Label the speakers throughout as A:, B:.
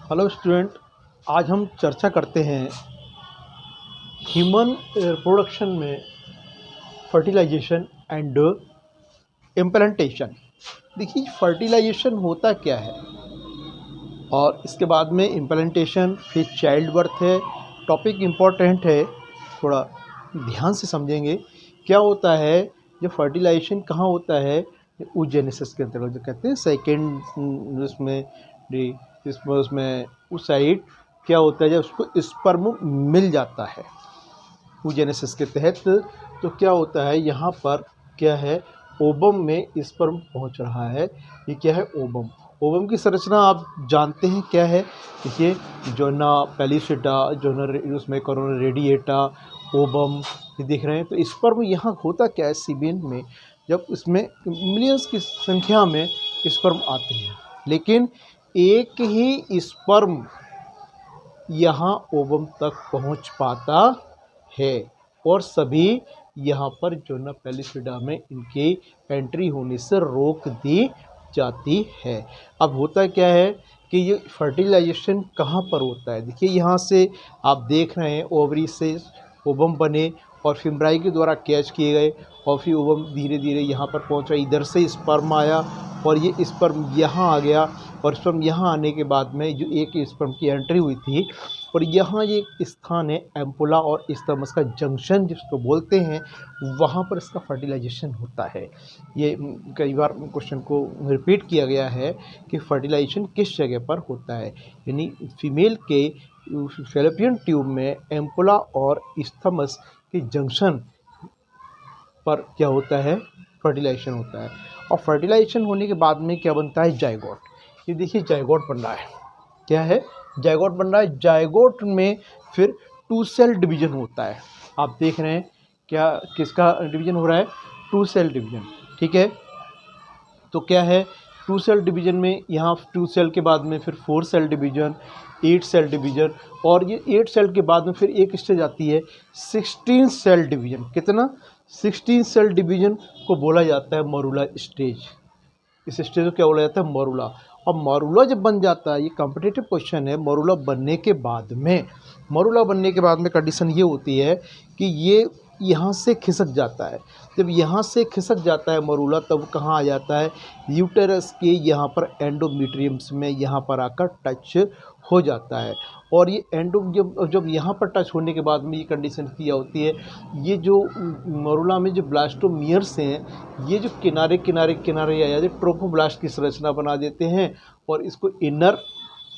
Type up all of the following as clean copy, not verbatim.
A: Hello student, आज हम चर्चा करते हैं ह्यूमन रिप्रोडक्शन में फर्टिलाइजेशन एंड इम्प्लांटेशन। देखिए, फर्टिलाइजेशन होता क्या है और इसके बाद में इम्प्लांटेशन, फिर चाइल्ड बर्थ है। टॉपिक इम्पोर्टेंट है, थोड़ा ध्यान से समझेंगे। क्या होता है जब फर्टिलाइजेशन कहाँ होता है? oogenesis के अंतर्गत जो कहते हैं सेकेंड उसमें उस साइड क्या होता है जब उसको स्पर्म मिल जाता है oogenesis के तहत। तो क्या होता है यहाँ पर क्या है, ओबम में स्पर्म पहुँच रहा है। ये क्या है? ओबम। ओबम की संरचना आप जानते हैं क्या है? देखिए, जोना पेलिसिटा, जोना उसमें कोरोना रेडिएटा, ओबम, ये देख रहे हैं। तो स्पर्म यहाँ होता क्या है सीमेन में, जब इसमें मिलियंस की संख्या में स्पर्म आते हैं, लेकिन एक ही स्पर्म यहाँ ओबम तक पहुँच पाता है और सभी यहाँ पर जोना पेलिसिडा में इनकी एंट्री होने से रोक दी जाती है। अब होता क्या है कि ये फर्टिलाइजेशन कहाँ पर होता है? देखिए, यहाँ से आप देख रहे हैं ओवरी से ओबम बने और फिम्ब्राई के द्वारा कैच किए गए और फिर ओबम धीरे धीरे यहाँ पर पहुँचा। इधर से स्पर्म आया और ये स्पर्म यहाँ आ गया और स्पर्म यहाँ आने के बाद में जो एक स्पर्म की एंट्री हुई थी और यहाँ ये स्थान है एम्पुला और इस्थमस का जंक्शन जिसको बोलते हैं, वहाँ पर इसका फर्टिलाइजेशन होता है। ये कई बार क्वेश्चन को रिपीट किया गया है कि फर्टिलाइजेशन किस जगह पर होता है, यानी फीमेल के फैलोपियन ट्यूब में एम्पुला और इस्थमस के जंक्शन पर क्या होता है? फर्टिलाइजेशन होता है। और फर्टिलाइजेशन होने के बाद में क्या बनता है? जाइगोट। ये देखिए, जाइगोट बन रहा है। क्या है? जाइगोट बन रहा है। जाइगोट में फिर 2 सेल डिवीजन होता है। आप देख रहे हैं क्या किसका डिवीजन हो रहा है? 2 सेल डिवीजन। ठीक है, तो क्या है 2 सेल डिवीजन में? यहाँ 2 सेल के बाद में फिर 4 सेल डिवीजन, 8 सेल डिवीजन और ये 8 सेल के बाद में फिर एक स्टेज आती है 16 सेल डिवीजन। कितना? 16 सेल डिवीजन को बोला जाता है मरूला स्टेज। इस स्टेज को क्या बोला जाता है? मरूला। और मरूला जब बन जाता है, ये कॉम्पिटिटिव क्वेश्चन है, मरूला बनने के बाद में कंडीशन ये होती है कि ये यहाँ से खिसक जाता है। जब यहाँ से खिसक जाता है मरूला, तब कहाँ आ जाता है? यूटेरस के यहाँ पर एंडोमीट्रियम्स में यहाँ पर आकर टच हो जाता है। और ये जब यहाँ पर टच होने के बाद में ये कंडीशन क्या होती है, ये जो मरूला में जो ब्लास्टोमियर्स हैं, ये जो किनारे किनारे किनारे आ जाते ट्रोफोब्लास्ट की संरचना बना देते हैं और इसको इनर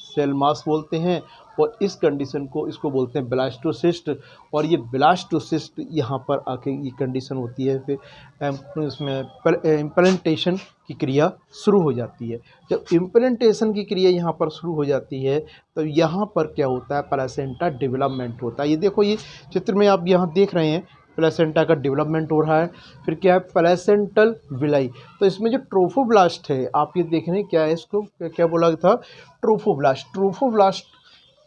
A: सेल मास बोलते हैं। और इस कंडीशन को इसको बोलते हैं ब्लास्टोसिस्ट। और ये ब्लास्टोसिस्ट यहाँ पर आके ये कंडीशन होती है, फिर इसमें इम्प्लांटेशन की क्रिया शुरू हो जाती है। जब इम्प्लांटेशन की क्रिया यहाँ पर शुरू हो जाती है तो यहाँ पर क्या होता है? प्लेसेंटा डेवलपमेंट होता है। ये देखो, ये चित्र में आप यहाँ देख रहे हैं प्लेसेंटा का डेवलपमेंट हो रहा है। फिर क्या है? Placental villi. तो इसमें जो ट्रोफोब्लास्ट है, आप ये देख रहे हैं क्या है, इसको क्या बोला था? ट्रोफोब्लास्ट। ट्रोफोब्लास्ट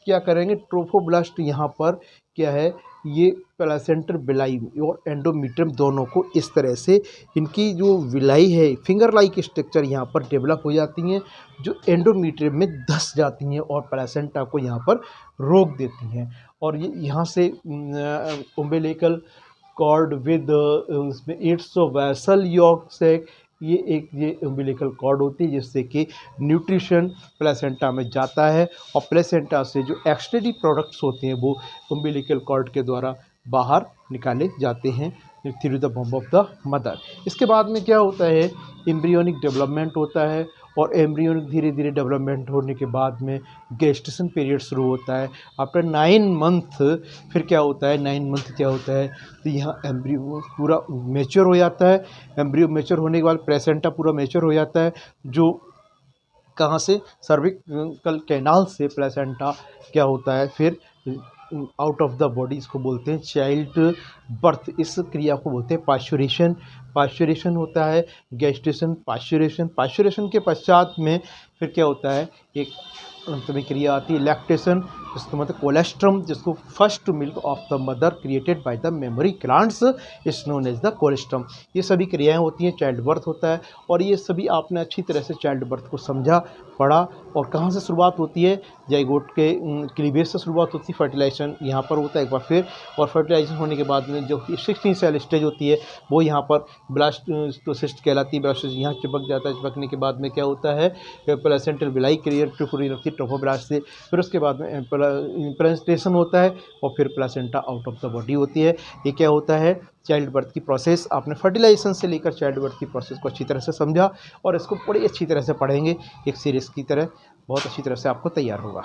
A: क्या करेंगे? ट्रोफोब्लास्ट यहाँ पर क्या है, ये प्लेसेंटल विलाई और एंडोमीट्रियम दोनों को इस तरह से इनकी जो विलाई है, फिंगर लाइक स्ट्रक्चर यहाँ पर डेवलप हो जाती हैं, जो एंडोमीट्रियम में धस जाती हैं और प्लेसेंटा को यहाँ पर रोक देती हैं। और ये यहाँ से उम्बिलिकल कॉर्ड विद उसमें 800 वैसल यॉक से ये उम्बिलिकल कॉर्ड होती है, जिससे कि न्यूट्रिशन प्लेसेंटा में जाता है और प्लेसेंटा से जो एक्सट्रेटी प्रोडक्ट्स होते हैं वो उम्बिलिकल कॉर्ड के द्वारा बाहर निकाले जाते हैं through the bomb of the mother. इसके बाद में क्या होता है? एम्ब्रियोनिक डेवलपमेंट होता है और एम्ब्रियोनिक धीरे धीरे डेवलपमेंट होने के बाद में गेस्टेशन पीरियड शुरू होता है। आफ्टर 9 मंथ फिर क्या होता है? 9 मंथ क्या होता है? तो यहाँ एम्ब्रियो पूरा मैच्योर हो जाता है। एम्ब्रियो मैच्योर होने के बाद प्लेसेंटा पूरा मैच्योर हो जाता है, जो कहाँ से? सर्विकल कैनाल से प्लेसेंटा क्या होता है? फिर आउट ऑफ द बॉडी, इसको बोलते हैं चाइल्ड बर्थ। इस क्रिया को बोलते हैं पास्चुरेशन। पास्चुरेशन होता है, गेस्टेशन, पास्चुरेशन। पास्चुरेशन के पश्चात में फिर क्या होता है? एक अंतमें क्रिया आती है लैक्टेशन, जिसका मतलब कोलेस्ट्रम, जिसको first milk of the mother created by the mammary glands is known as the colostrum. ये सभी क्रियाएं होती हैं, चाइल्ड बर्थ होता है। और ये सभी आपने अच्छी तरह से चाइल्ड बर्थ को समझा, पढ़ा। और कहाँ से शुरुआत होती है? जाइगोट के क्लीवेज से शुरुआत होती है। फर्टिलाइजेशन यहाँ पर होता है एक बार फिर, और फर्टिलाइजेशन होने के बाद में जो 16 सेल स्टेज होती है वो यहाँ पर ब्लास्टोसिस्ट कहलाती है। ब्लास्टोसिस्ट यहाँ चिपक जाता है। चिपकने के बाद में क्या होता है? प्लेसेंटल विलाई क्लियर टुकड़ी लगती है ट्रोफोब्लास्ट से। फिर उसके बाद में इम्प्लांटेशन होता है और फिर placenta out of the body होती है। ये क्या होता है? चाइल्ड बर्थ की प्रोसेस। आपने फर्टिलाइजेशन से लेकर चाइल्ड बर्थ की प्रोसेस को अच्छी तरह से समझा, और इसको बड़ी अच्छी तरह से पढ़ेंगे एक सीरीज़ की तरह, बहुत अच्छी तरह से आपको तैयार होगा।